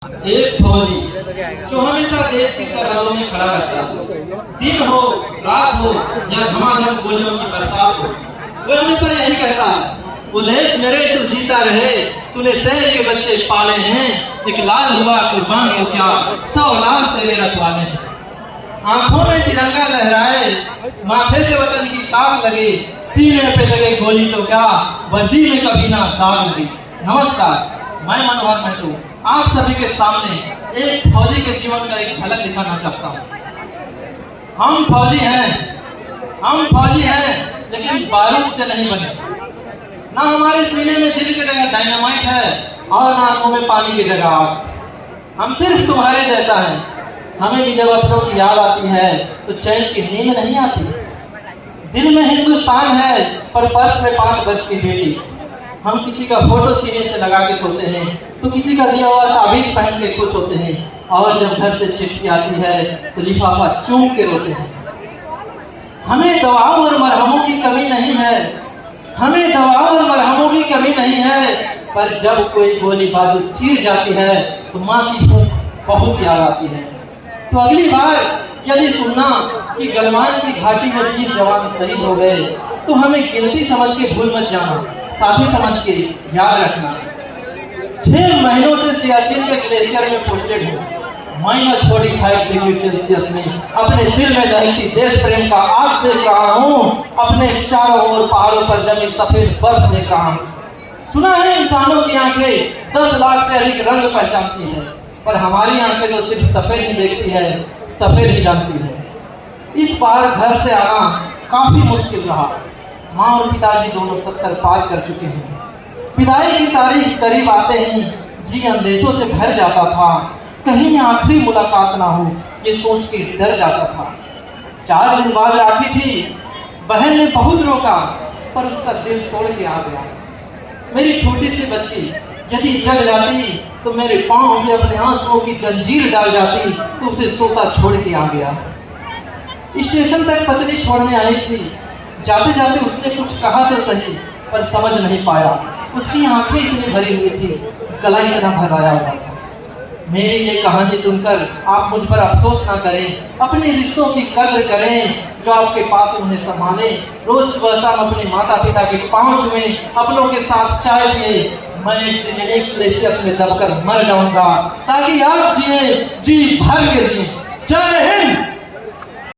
एक फौजी जो हमेशा देश की सरहदों में खड़ा रहता है, दिन हो रात हो या झमाझम गोलियों की बरसात हो, वो हमेशा यही कहता है, वो देश मेरे तू जीता रहे, तूने शेर के बच्चे पाले हैं, एक लाल हुआ कुर्बान तो क्या 100 लाल तेरे रखवाले हैं। आंखों में तिरंगा लहराए, माथे से वतन की ताक लगे, सीने पे लगे गोली तो क्या वर्दी में कभी ना दाग लगी। नमस्कार, मैं मनोहर महतो आप सभी के सामने एक फौजी के जीवन का एक झलक दिखाना चाहता हूँ। हम फौजी हैं, लेकिन बारूद से नहीं बने। ना हमारे सीने में दिल की जगह डायनामाइट है और ना आंखों में पानी की जगह आग। हम सिर्फ तुम्हारे जैसा हैं। हमें भी जब अपनों की याद आती है तो चैन की नींद नहीं आती। दिल में हिंदुस्तान है पर पर्स में 5 वर्ष की बेटी। हम किसी का फोटो सीने से लगा के सोते हैं तो किसी का दिया हुआ ताबीज पहन के खुश होते हैं, और जब घर से चिट्ठी आती है तो लिफाफा चूम के रोते हैं। हमें दवाओं और मरहमों की कमी नहीं है, पर जब कोई गोली बाजू चीर जाती है तो माँ की भूख बहुत याद आती है। तो अगली बार यदि सुनना कि गलवान की घाटी में 20 जवान शहीद हो गए तो हमें गिनती समझ के भूल मत जाना, साथी समझ के याद रखना। 6 महीनों से सियाचिन के ग्लेशियर में पोस्टेड हूँ। -45 डिग्री सेल्सियस में अपने दिल में दहकती देश प्रेम का आग सेक रहा हूँ। अपने चारों ओर पहाड़ों पर जमी सफेद बर्फ देख रहा हूँ। सुना है इंसानों की आंखें 10 लाख से अधिक रंग पहचानती है, पर हमारी आंखें तो सिर्फ सफेद ही देखती है, सफेद ही जानती है। इस बार घर से आना काफी मुश्किल रहा। माँ और पिताजी दोनों 70 पार कर चुके हैं। विदाई की तारीख करीब आते ही जी अंदेशों से भर जाता था। कहीं आखिरी मुलाकात ना हो ये सोच के डर जाता था। 4 दिन बाद राखी थी। बहन ने बहुत रोका पर उसका दिल तोड़ के आ गया। मेरी छोटी सी बच्ची यदि जग जाती तो मेरे पाँव में अपने आंसुओं की जंजीर डाल जाती तो उसे सोता छोड़ के आ गया। स्टेशन तक पत्नी छोड़ने आई थी। जाते जाते उसने कुछ कहा तो सही, पर समझ नहीं पाया। उसकी आंखें इतनी भरी हुई थी, गला इतना भराया हुआ था। मेरी ये कहानी सुनकर आप मुझ पर अफसोस ना करें, अपने रिश्तों की कद्र करें जो आपके पास उन्हें संभाले। रोज सुबह शाम अपने माता पिता के पाँव छुए, अपनों के साथ चाय पिए। मैं एक दिन एक ग्लेशियर्स में दबकर मर जाऊंगा ताकि आप जिए, जी भर के जिए। जय हिंद।